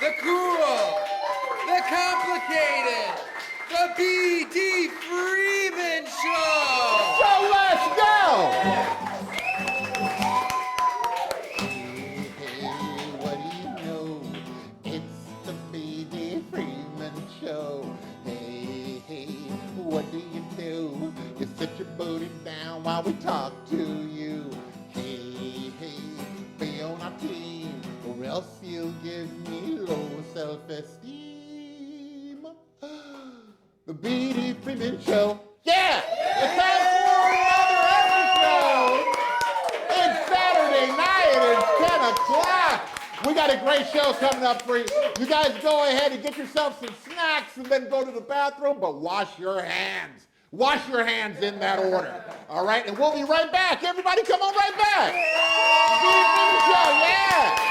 the cool, the complicated, the BD Freeman Show! So let's go! Hey, what do you know? It's the BD Freeman Show. Hey, what do you do? You sit your booty down while we talk to you. Hey, be on our team, or else you'll give me low self-esteem. The BD Freeman Show. Yeah! It's time for another episode! It's Saturday night, it's 10 o'clock. We got a great show coming up for you. You guys go ahead and get yourself some snacks and then go to the bathroom, but wash your hands. Wash your hands in that order. All right? And we'll be right back. Everybody come on right back. BD Freeman Show, yeah!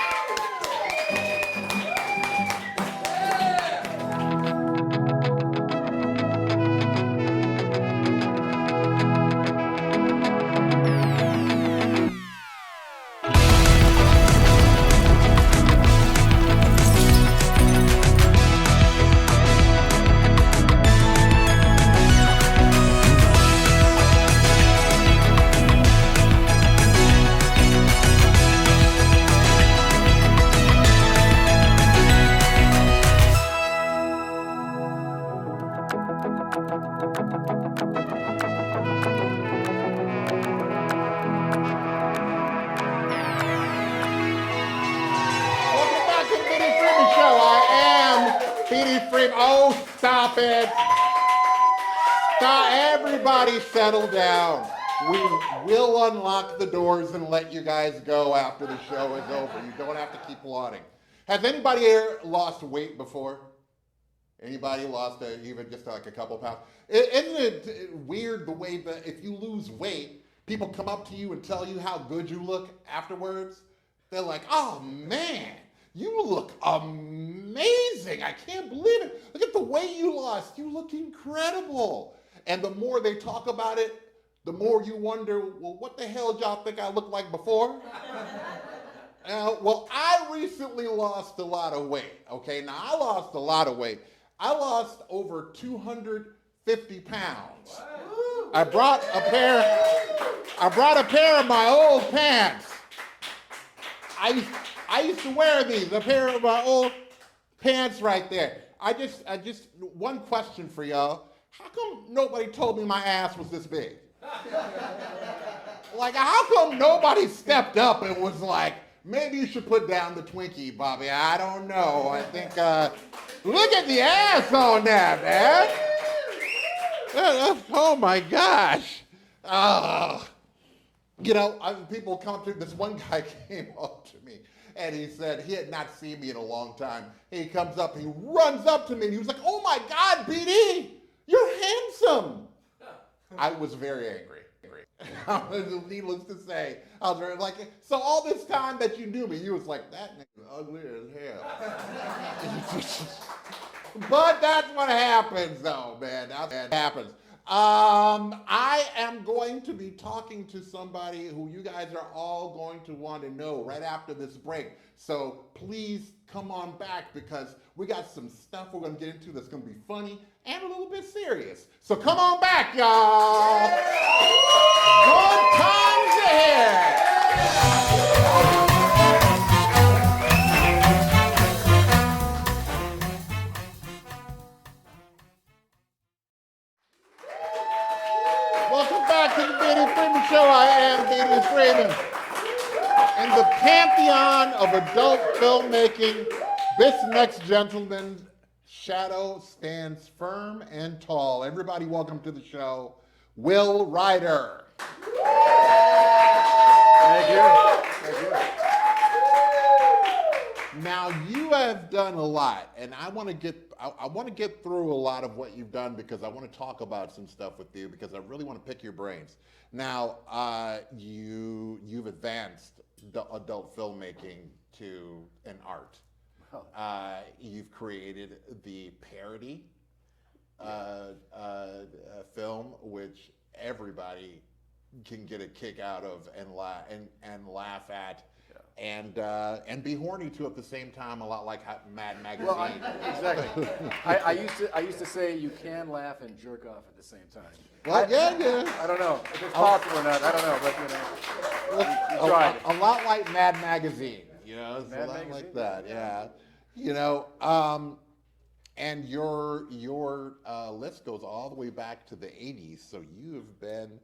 BD Freeman. Oh, stop it. Stop. Everybody settle down. We will unlock the doors and let you guys go after the show is over. You don't have to keep plotting. Has anybody here lost weight before? Anybody lost even just like a couple pounds? Isn't it weird the way that if you lose weight, people come up to you and tell you how good you look afterwards? They're like, oh man, you look amazing. I can't believe it. Look at the weight you lost. You look incredible. And the more they talk about it, the more you wonder, well, what the hell did y'all think I looked like before? Well, I recently lost a lot of weight. Okay, now I lost a lot of weight. I lost over 250 pounds. I brought a pair of my old pants. I used to wear these, a pair of my old pants right there. I just, one question for y'all. How come nobody told me my ass was this big? Like, how come nobody stepped up and was like, maybe you should put down the Twinkie, Bobby? I don't know. I think, look at the ass on that, man. Oh my gosh. You know, people come to, this one guy came up to me and he said he had not seen me in a long time. He comes up, he runs up to me and he was like, oh my God, BD, you're handsome. I was very angry. Needless to say, I was very like, so all this time that you knew me, you was like, that nigga's ugly as hell. But that's what happens though, man. That's what happens. I am going to be talking to somebody who you guys are all going to want to know right after this break. So please come on back because we got some stuff we're going to get into that's going to be funny and a little bit serious. So come on back, y'all. Good times ahead. Welcome back to the BD Freeman Show. I am BD Freeman. In the pantheon of adult filmmaking, this next gentleman's shadow stands firm and tall. Everybody, welcome to the show, Will Ryder. Thank you. Thank you. Now you have done a lot, and I want to get through a lot of what you've done because I want to talk about some stuff with you because I really want to pick your brains. Now you've advanced the adult filmmaking to an art. You've created the parody film, which everybody can get a kick out of and laugh at. and be horny too at the same time, a lot like Mad Magazine. Well, exactly. I used to say you can laugh and jerk off at the same time. Well, yeah. I don't know if it's possible or not. I don't know, but you tried. A lot like Mad Magazine, it's Mad a lot Magazine? like that, yeah. And your list goes all the way back to the 80s, so you have been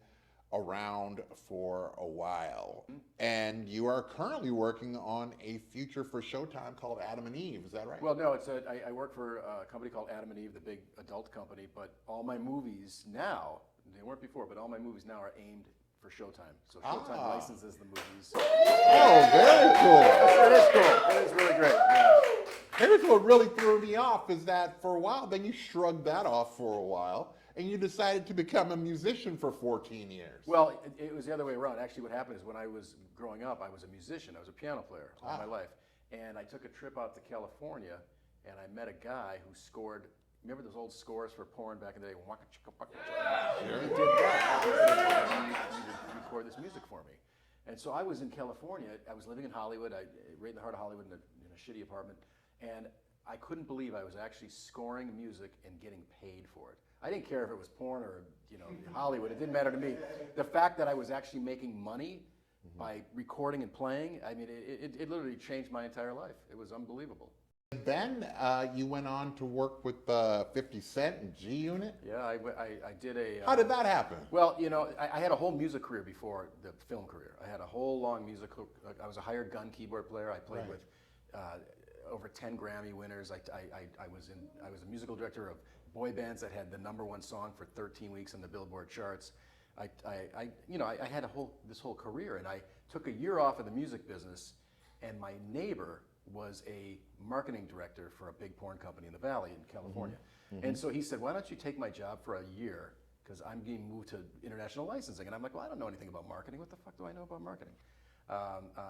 around for a while. And you are currently working on a feature for Showtime called Adam and Eve, is that right? Well, no, I work for a company called Adam and Eve, the big adult company, but all my movies now, they weren't before, but all my movies now are aimed for Showtime. So Showtime licenses the movies. Oh, very cool. It is cool. It is really great. Yeah. Here's what really threw me off is that for a while, then you shrugged that off for a while, and you decided to become a musician for 14 years. Well, it was the other way around. Actually, what happened is when I was growing up, I was a musician. I was a piano player all my life. And I took a trip out to California, and I met a guy who scored, remember those old scores for porn back in the day? Waka chicka waka chicka. Sure. He did that. He would record this music for me. And so I was in California. I was living in Hollywood, right in the heart of Hollywood in a shitty apartment. And I couldn't believe I was actually scoring music and getting paid for it. I didn't care if it was porn or Hollywood. It didn't matter to me. The fact that I was actually making money by recording and playing, I mean, it literally changed my entire life. It was unbelievable. Then you went on to work with 50 Cent and G Unit. Yeah, I did a... How did that happen? Well, I had a whole music career before the film career. I had a whole long musical... I was a hired gun keyboard player. I played with over 10 Grammy winners. I was a musical director of boy bands that had the #1 song for 13 weeks on the Billboard charts. I had this whole career, and I took a year off of the music business, and my neighbor was a marketing director for a big porn company in the Valley in California. And so he said, why don't you take my job for a year, because I'm being moved to international licensing. And I'm like, well, I don't know anything about marketing. What the fuck do I know about marketing?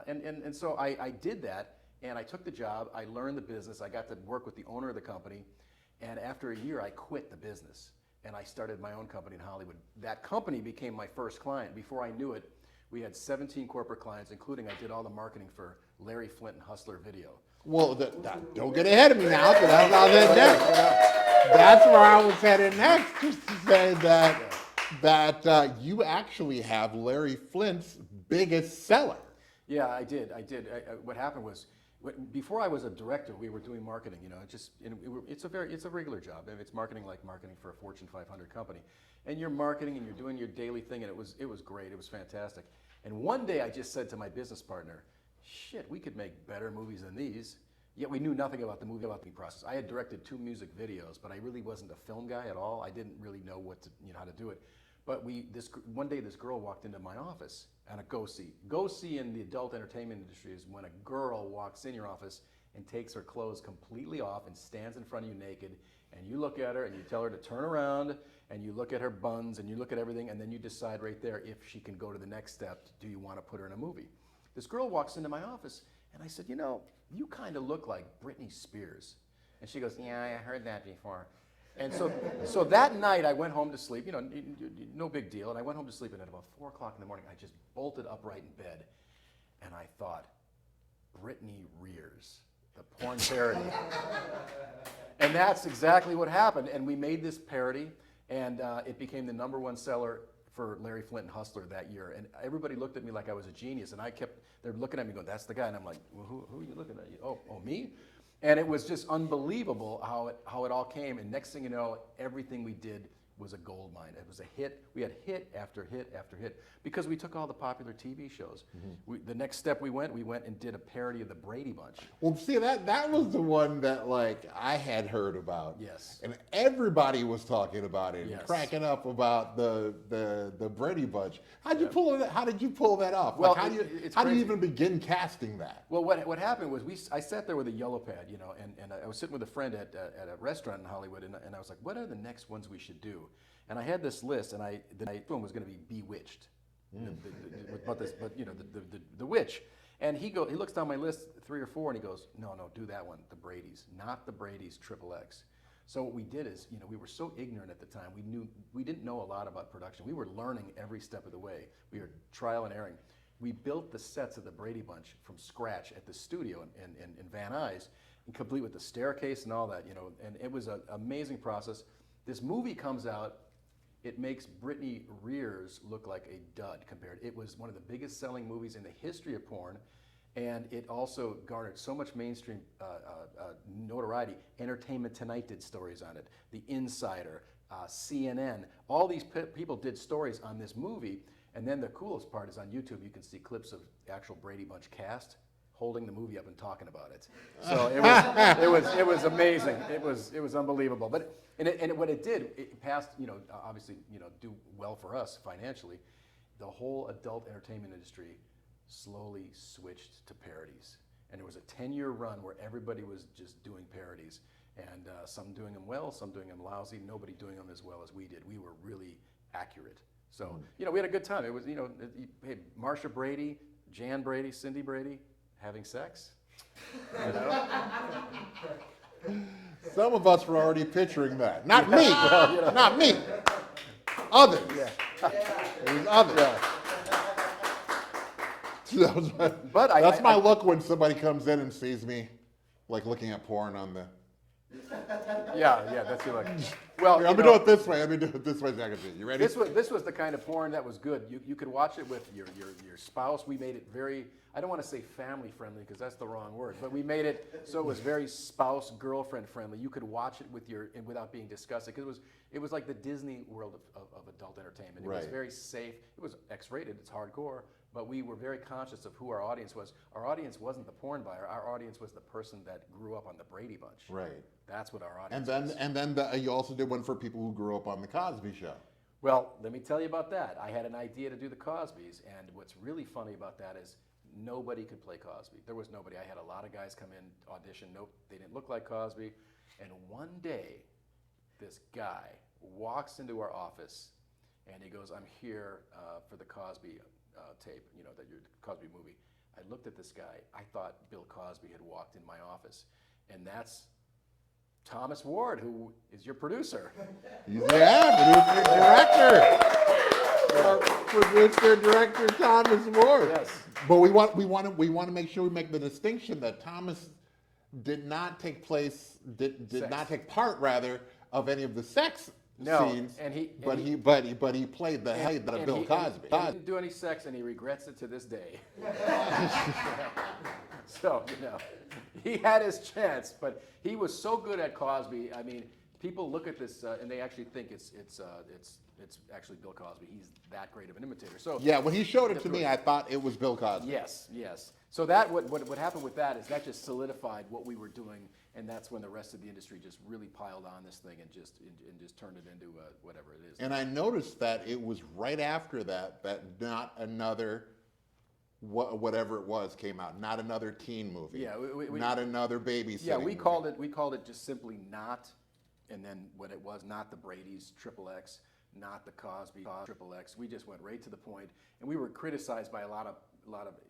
And so I did that, and I took the job. I learned the business. I got to work with the owner of the company. And after a year, I quit the business, and I started my own company in Hollywood. That company became my first client. Before I knew it, we had 17 corporate clients, including I did all the marketing for Larry Flint and Hustler Video. Well, don't get ahead of me now, because that's where I was headed next, just to say that you actually have Larry Flint's biggest seller. Yeah, I did. What happened was, before I was a director, we were doing marketing. It's a regular job. It's marketing like marketing for a Fortune 500 company, and you're marketing and you're doing your daily thing, and it was great. It was fantastic. And one day I just said to my business partner, "Shit, we could make better movies than these." Yet we knew nothing about the movie process. I had directed 2 music videos, but I really wasn't a film guy at all. I didn't really know how to do it. But one day this girl walked into my office, and a go-see in the adult entertainment industry is when a girl walks in your office and takes her clothes completely off and stands in front of you naked, and you look at her and you tell her to turn around, and you look at her buns and you look at everything, and then you decide right there if she can go to the next step. Do you want to put her in a movie? This girl walks into my office, and I said, you kind of look like Britney Spears. And she goes, yeah, I heard that before. And so that night I went home to sleep, no big deal. And I went home to sleep, and at about 4 o'clock in the morning, I just bolted upright in bed. And I thought, Britney rears, the porn parody. And that's exactly what happened. And we made this parody, and it became the #1 seller for Larry Flint and Hustler that year. And everybody looked at me like I was a genius. And they're looking at me going, that's the guy. And I'm like, well, who are you looking at? Oh, me? And it was just unbelievable how it all came. And next thing you know, everything we did was a gold mine. It was a hit. We had hit after hit after hit because we took all the popular TV shows. The next step we went and did a parody of the Brady Bunch. Well, see, that was the one that I had heard about. Yes. And everybody was talking about it, Yes. and cracking up about the Brady Bunch. How did you pull that off? Well, how do you even begin casting that? Well, what happened was I sat there with a yellow pad, and I was sitting with a friend at a restaurant in Hollywood, and I was like, what are the next ones we should do? And I had this list, and the next one was going to be Bewitched, the witch. And he looks down my list, 3 or 4, and he goes, no, do that one, the Brady's, not the Brady's XXX. So what we did is, we were so ignorant at the time. We didn't know a lot about production. We were learning every step of the way. We were trial and erroring. We built the sets of the Brady Bunch from scratch at the studio in Van Nuys, and complete with the staircase and all that, you know, and it was an amazing process. This movie comes out, it makes Brittany Rears look like a dud compared. It was one of the biggest selling movies in the history of porn, and it also garnered so much mainstream notoriety. Entertainment Tonight did stories on it, The Insider, CNN, all these people did stories on this movie. And then the coolest part is on YouTube, you can see clips of the actual Brady Bunch cast holding the movie up and talking about it. So it was amazing. It was unbelievable. But what it did, it passed, you know, obviously, you know, do well for us financially. The whole adult entertainment industry slowly switched to parodies. And there was a 10-year run where everybody was just doing parodies. And some doing them well, some doing them lousy, nobody doing them as well as we did. We were really accurate. So, you know, we had a good time. It was, you know, hey, Marsha Brady, Jan Brady, Cindy Brady, having sex. You know? Some of us were already picturing that. Not me. Well, you know. Not me. Others. Yeah. It was others. Yeah. But that's my look when somebody comes in and sees me, like looking at porn on the. Yeah, that's your look. Well, let me do it this way. Let me do it this way, Jack. You ready? This was the kind of porn that was good. You could watch it with your spouse. We made it very, I don't want to say family friendly because that's the wrong word, but we made it so it was very spouse girlfriend friendly. You could watch it with without being disgusted because it was like the Disney world of adult entertainment. It was very safe. It was X-rated. It's hardcore. But we were very conscious of who our audience was. Our audience wasn't the porn buyer. Our audience was the person that grew up on the Brady Bunch. Right. That's what our audience was. And then you also did one for people who grew up on the Cosby Show. Well, let me tell you about that. I had an idea to do the Cosbys, and what's really funny about that is nobody could play Cosby. There was nobody. I had a lot of guys come in, audition. Nope, they didn't look like Cosby. And one day, this guy walks into our office, and he goes, "I'm here for the Cosby tape, you know, that your Cosby movie." I looked at this guy. I thought Bill Cosby had walked in my office, and that's Thomas Ward, who is your producer. Yeah, producer director Thomas Ward. Yes. But we want to make sure we make the distinction that Thomas did not take part rather of any of the sex scenes. But he played the head of Bill Cosby. He didn't do any sex, and he regrets it to this day. So, you know, he had his chance, but he was so good at Cosby. I mean, people look at this and they actually think it's actually Bill Cosby. He's that great of an imitator. So yeah, when he showed it to me, I thought it was Bill Cosby. Yes. So that what happened with that is that just solidified what we were doing, and that's when the rest of the industry just really piled on this thing and just turned it into whatever it is. And I noticed that it was right after that not another whatever it was came out. Not another teen movie. Yeah, not another babysitting. Yeah, we called it just simply Not, and then what it was, Not the Brady's XXX, Not the Cosby XXX. We just went right to the point, and we were criticized by a lot of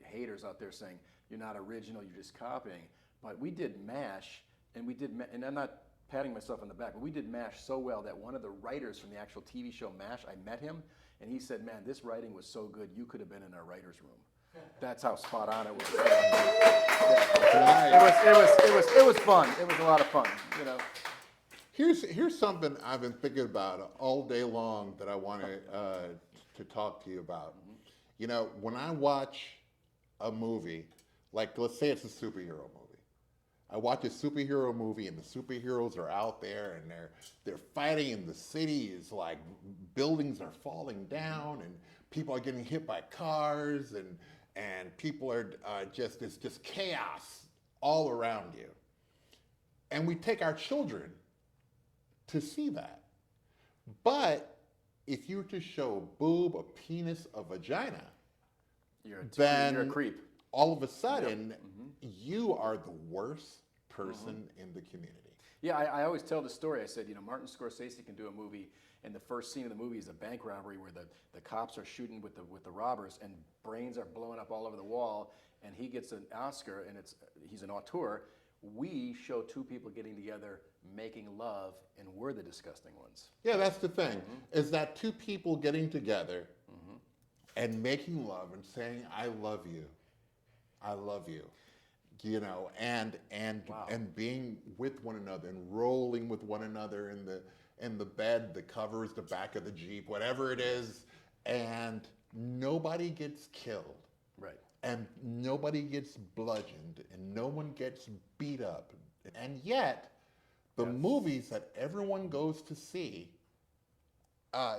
haters out there saying you're not original, you're just copying. But we did MASH, and and I'm not patting myself on the back, but we did MASH so well that one of the writers from the actual TV show MASH, I met him, and he said, "Man, this writing was so good, you could have been in our writer's room." That's how spot on it was. It was fun. It was a lot of fun, you know. Here's something I've been thinking about all day long that I want to talk to you about. Mm-hmm. You know, when I watch a movie, like let's say it's a superhero movie. I watch a superhero movie and the superheroes are out there and they're fighting and the city is like buildings are falling down and people are getting hit by cars and people are it's just chaos all around you. And we take our children to see that. But if you were to show a boob, a penis, a vagina, you're a creep. All of a sudden, you are the worst person in the community. Yeah, I always tell the story. I said, you know, Martin Scorsese can do a movie, and the first scene of the movie is a bank robbery where the cops are shooting with the robbers, and brains are blowing up all over the wall, and he gets an Oscar, and he's an auteur. We show two people getting together, making love, and we're the disgusting ones. Yeah, that's the thing, is that two people getting together, and making love and saying, I love you. I love you. You know, and Wow. and being with one another and rolling with one another in the bed, the covers, the back of the Jeep, whatever it is, and nobody gets killed. Right. And nobody gets bludgeoned, and no one gets beat up. And yet, the movies that everyone goes to see, I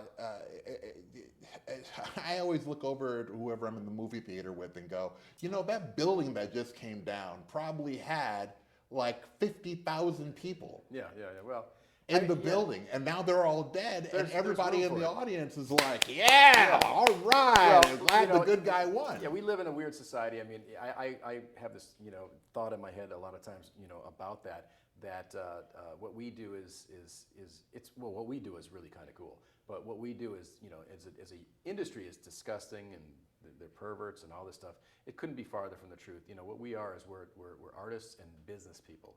always look over at whoever I'm in the movie theater with and go, you know, that building that just came down probably had like 50,000 people Yeah. Well, in the building, and now they're all dead, and There's everybody room in for the it. audience is like, yeah, all right, Well, I'm glad you know, the good guy won. Yeah, we live in a weird society. I mean, I have this, you know, thought in my head a lot of times, you know, about that what we do is what we do is really kind of cool. But what we do is, you know, as a industry is disgusting, and they're perverts and all this stuff. It couldn't be farther from the truth. You know, what we are is we're artists and business people.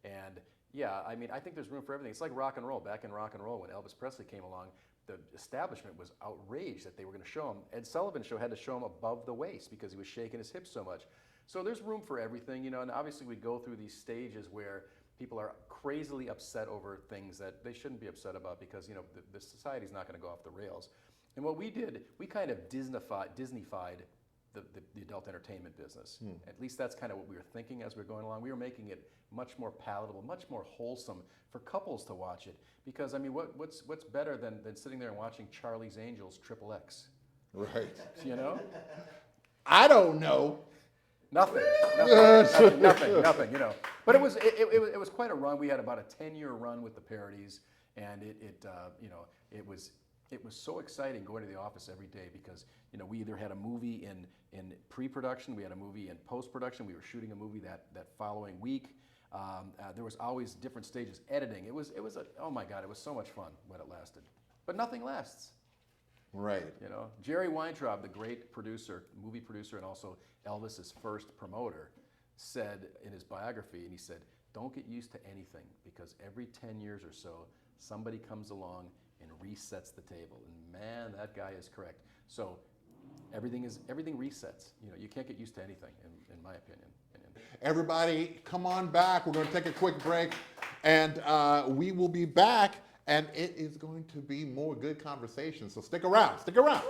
And yeah, I mean, I think there's room for everything. It's like rock and roll. Back in rock and roll, when Elvis Presley came along, the establishment was outraged that they were going to show him. Ed Sullivan's show had to show him above the waist because he was shaking his hips so much. So there's room for everything, you know, and obviously we go through these stages where people are crazily upset over things that they shouldn't be upset about because, you know, the society's not going to go off the rails. And what we did, we kind of Disneyfied the adult entertainment business. At least that's kind of what we were thinking as we were going along. We were making it much more palatable, much more wholesome for couples to watch it. Because, I mean, what's better than sitting there and watching Charlie's Angels XXX? Right. You know? I don't know. Nothing, you know. But it was quite a run. We had about a 10-year run with the parodies, and you know, it was so exciting going to the office every day because, you know, we either had a movie in pre-production, we had a movie in post-production, we were shooting a movie that following week. There was always different stages, editing. It was oh my God, it was so much fun when it lasted. But nothing lasts. Right. You know, Jerry Weintraub, the great producer, movie producer, and also Elvis's first promoter, said in his biography, and he said, don't get used to anything because every 10 years or so, somebody comes along and resets the table. And man, that guy is correct. So everything resets. You know, you can't get used to anything, in my opinion. Everybody, come on back. We're going to take a quick break, and we will be back. And it is going to be more good conversation. So stick around. Stick around.